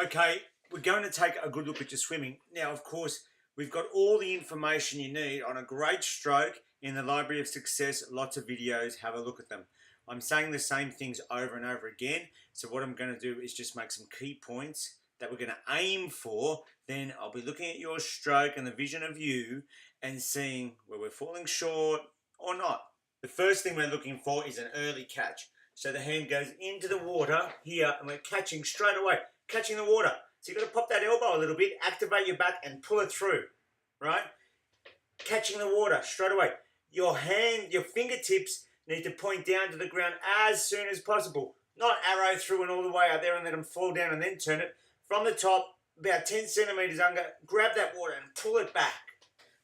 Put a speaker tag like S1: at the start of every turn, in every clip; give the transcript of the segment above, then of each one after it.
S1: Okay, we're going to take a good look at your swimming. Now, of course, we've got all the information you need on a great stroke in the Library of Success. Lots of videos, have a look at them. I'm saying the same things over and over again. So what I'm going to do is just make some key points that we're going to aim for. Then I'll be looking at your stroke and the vision of you and seeing where we're falling short or not. The first thing we're looking for is an early catch. So the hand goes into the water here and we're catching straight away, catching the water. So you've got to pop that elbow a little bit, activate your back and pull it through, right? Catching the water straight away. Your hand, your fingertips need to point down to the ground as soon as possible. Not arrow through and all the way out there and let them fall down and then turn it. From the top, about 10 centimeters under, grab that water and pull it back.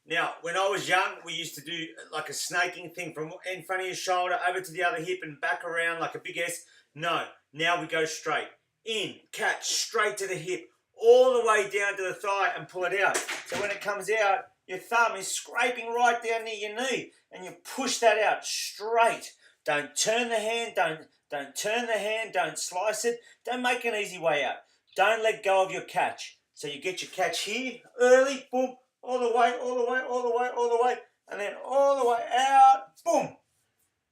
S1: Now, when I was young, we used to do like a snaking thing from in front of your shoulder over to the other hip and back around like a big S. No, now we go straight. In, catch, straight to the hip, all the way down to the thigh and pull it out. So when it comes out, your thumb is scraping right down near your knee and you push that out straight. Don't turn the hand, don't turn the hand, don't slice it. Don't make an easy way out. Don't let go of your catch. So you get your catch here, early, boom, all the way, all the way, all the way, all the way, and then all the way out, boom,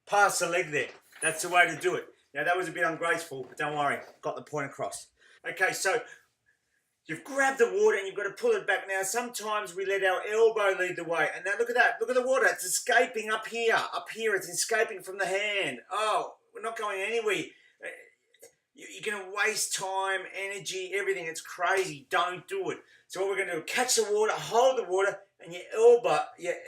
S1: past the leg there. That's the way to do it. Now that was a bit ungraceful, but don't worry, got the point across. Okay, so you've grabbed the water and you've got to pull it back. Now sometimes we let our elbow lead the way, and now look at that, look at the water, it's escaping up here, it's escaping from the hand. Oh, we're not going anywhere. You're going to waste time, energy, everything. It's crazy. Don't do it. So what we're going to do, catch the water, hold the water, and your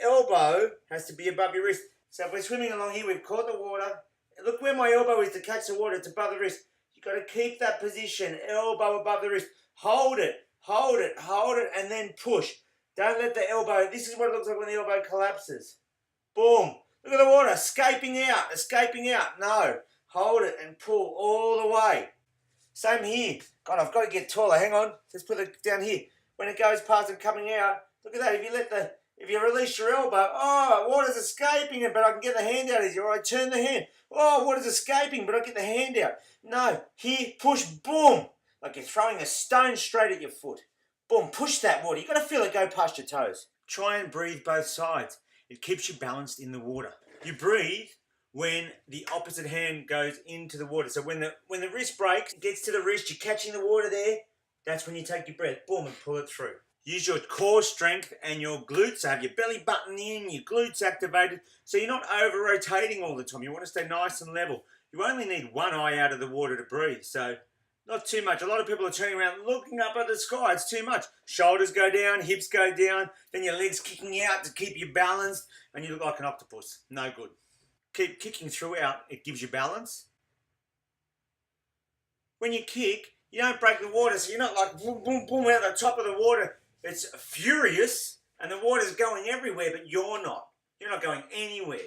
S1: elbow has to be above your wrist. So if we're swimming along here, we've caught the water. Look where my elbow is to catch the water. It's above the wrist. You've got to keep that position, elbow above the wrist. Hold it, hold it, hold it, and then push. Don't let the elbow, this is what it looks like when the elbow collapses. Boom. Look at the water, escaping out, escaping out. No. Hold it and pull all the way. Same here. God, I've got to get taller. Hang on. Let's put it down here. When it goes past and coming out, look at that. If you release your elbow, oh, water's escaping it, but I can get the hand out easier. Or I turn the hand. Oh, water's escaping, but I get the hand out. No. Here, push, boom. Like you're throwing a stone straight at your foot. Boom, push that water. You've got to feel it go past your toes. Try and breathe both sides. It keeps you balanced in the water. You breathe when the opposite hand goes into the water. So when the wrist breaks, it gets to the wrist, you're catching the water there, that's when you take your breath, boom, and pull it through. Use your core strength and your glutes. So have your belly button in, your glutes activated, so you're not over-rotating all the time. You want to stay nice and level. You only need one eye out of the water to breathe, so not too much. A lot of people are turning around looking up at the sky. It's too much. Shoulders go down, hips go down, then your legs kicking out to keep you balanced, and you look like an octopus. No good. Keep kicking throughout, it gives you balance. When you kick, you don't break the water, so you're not like boom, boom, boom out the top of the water. It's furious, and the water's going everywhere, but you're not. You're not going anywhere.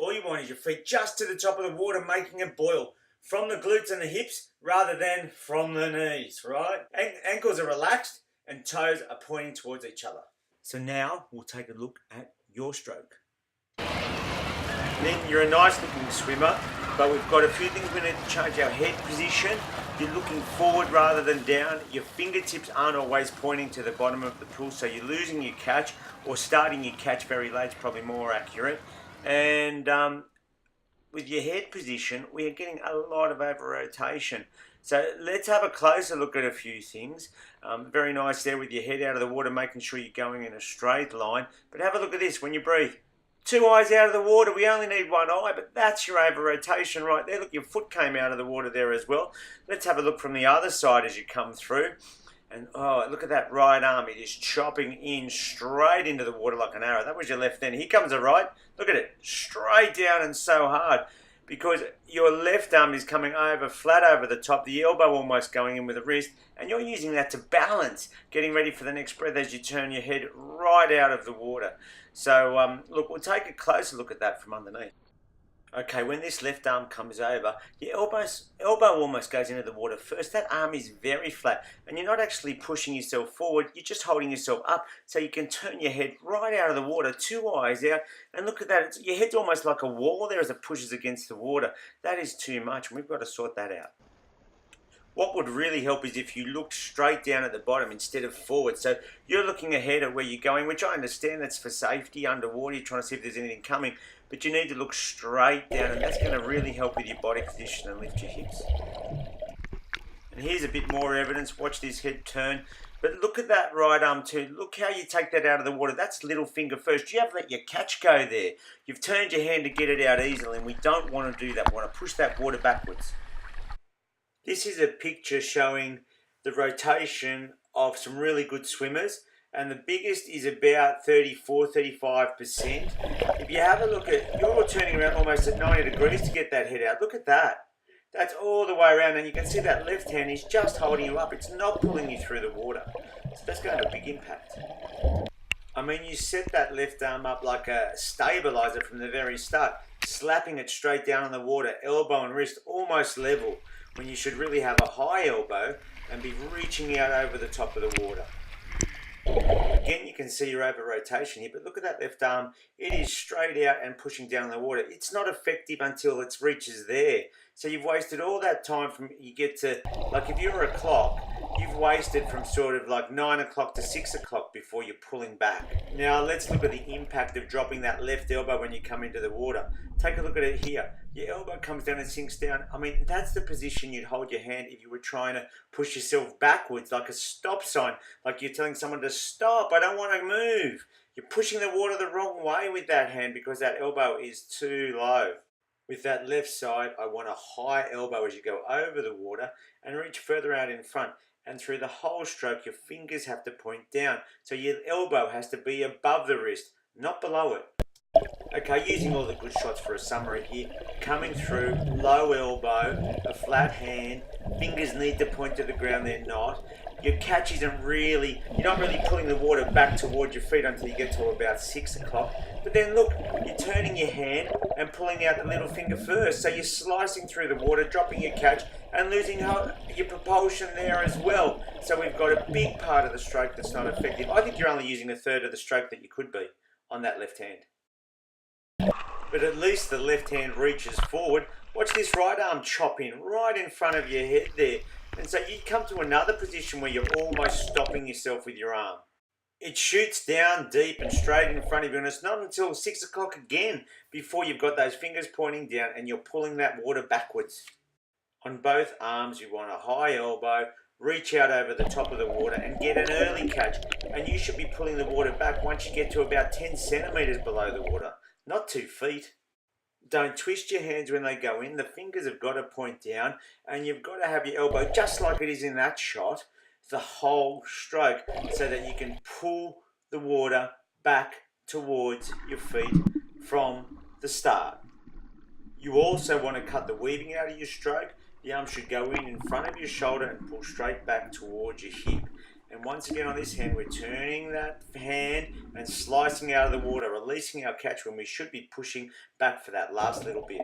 S1: All you want is your feet just to the top of the water, making it boil from the glutes and the hips rather than from the knees, right? Ankles are relaxed and toes are pointing towards each other. So now we'll take a look at your stroke. Lynne, you're a nice looking swimmer, but we've got a few things we need to change. Our head position, you're looking forward rather than down. Your fingertips aren't always pointing to the bottom of the pool, so you're losing your catch, or starting your catch very late is probably more accurate. And with your head position, we are getting a lot of over-rotation. So let's have a closer look at a few things. Very nice there with your head out of the water, making sure you're going in a straight line. But have a look at this when you breathe. Two eyes out of the water, we only need one eye, but that's your over-rotation right there. Look, your foot came out of the water there as well. Let's have a look from the other side as you come through. And oh, look at that right arm. It is chopping in straight into the water like an arrow. That was your left hand. Here comes the right. Look at it, straight down and so hard. Because your left arm is coming over, flat over the top, the elbow almost going in with the wrist, and you're using that to balance, getting ready for the next breath as you turn your head right out of the water. So look, we'll take a closer look at that from underneath. Okay, when this left arm comes over, your elbow almost goes into the water first. That arm is very flat, and you're not actually pushing yourself forward, you're just holding yourself up so you can turn your head right out of the water, two eyes out, and look at that, your head's almost like a wall there as it pushes against the water. That is too much, and we've got to sort that out. What would really help is if you looked straight down at the bottom instead of forward. So you're looking ahead at where you're going, which I understand that's for safety underwater. You're trying to see if there's anything coming, but you need to look straight down, and that's going to really help with your body position and lift your hips. And here's a bit more evidence. Watch this head turn. But look at that right arm too. Look how you take that out of the water. That's little finger first. You haven't let your catch go there. You've turned your hand to get it out easily, and we don't want to do that. We want to push that water backwards. This is a picture showing the rotation of some really good swimmers, and the biggest is about 34-35%. If you have a look at, you're turning around almost at 90 degrees to get that head out. Look at that. That's all the way around, and you can see that left hand is just holding you up. It's not pulling you through the water. So that's going to have a big impact. I mean, you set that left arm up like a stabilizer from the very start, slapping it straight down on the water, elbow and wrist almost level, when you should really have a high elbow and be reaching out over the top of the water. Again, you can see your over rotation here, but look at that left arm. It is straight out and pushing down in the water. It's not effective until it reaches there. So you've wasted all that time from you get to, like if you're a clock, you've wasted from sort of like 9 o'clock to 6 o'clock before you're pulling back. Now let's look at the impact of dropping that left elbow when you come into the water. Take a look at it here. Your elbow comes down and sinks down. I mean, that's the position you'd hold your hand if you were trying to push yourself backwards, like a stop sign, like you're telling someone to stop, I don't want to move. You're pushing the water the wrong way with that hand because that elbow is too low. With that left side, I want a high elbow as you go over the water and reach further out in front. And through the whole stroke, your fingers have to point down. So your elbow has to be above the wrist, not below it. Okay, using all the good shots for a summary here. Coming through, low elbow, a flat hand, fingers need to point to the ground, they're not. Your catch isn't really, you're not really pulling the water back towards your feet until you get to about 6 o'clock. But then look, you're turning your hand and pulling out the little finger first. So you're slicing through the water, dropping your catch and losing your propulsion there as well. So we've got a big part of the stroke that's not effective. I think you're only using a third of the stroke that you could be on that left hand. But at least the left hand reaches forward. Watch this right arm chop in right in front of your head there. And so you come to another position where you're almost stopping yourself with your arm. It shoots down deep and straight in front of you, and it's not until 6 o'clock again before you've got those fingers pointing down and you're pulling that water backwards. On both arms, you want a high elbow, reach out over the top of the water and get an early catch. And you should be pulling the water back once you get to about 10 centimeters below the water, not 2 feet. Don't twist your hands when they go in. The fingers have got to point down, and you've got to have your elbow just like it is in that shot, the whole stroke, so that you can pull the water back towards your feet from the start. You also want to cut the weaving out of your stroke. The arm should go in front of your shoulder and pull straight back towards your hip. And once again on this hand, we're turning that hand and slicing out of the water, releasing our catch when we should be pushing back for that last little bit.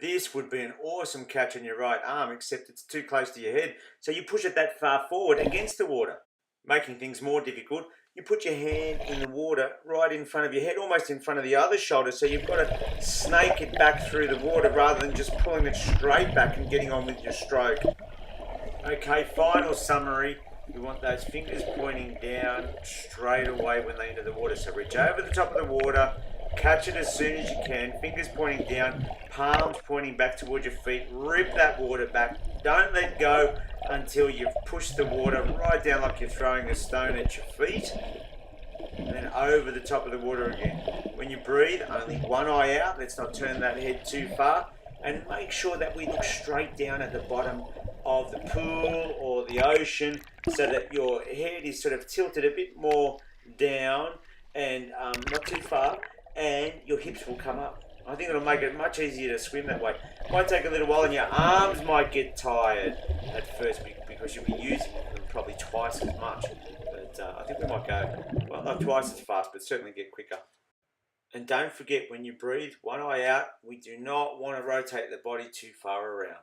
S1: This would be an awesome catch on your right arm, except it's too close to your head. So you push it that far forward against the water. Making things more difficult, you put your hand in the water right in front of your head, almost in front of the other shoulder. So you've got to snake it back through the water rather than just pulling it straight back and getting on with your stroke. Okay, final summary. You want those fingers pointing down straight away when they enter the water. So reach over the top of the water, catch it as soon as you can, fingers pointing down, palms pointing back towards your feet, rip that water back. Don't let go until you've pushed the water right down like you're throwing a stone at your feet. And then over the top of the water again. When you breathe, only one eye out. Let's not turn that head too far. And make sure that we look straight down at the bottom of the pool or the ocean so that your head is sort of tilted a bit more down and not too far, and your hips will come up. I think it'll make it much easier to swim that way. It might take a little while and your arms might get tired at first because you'll be using them probably twice as much. But I think we might go, well, not twice as fast, but certainly get quicker. And don't forget, when you breathe one eye out, we do not want to rotate the body too far around.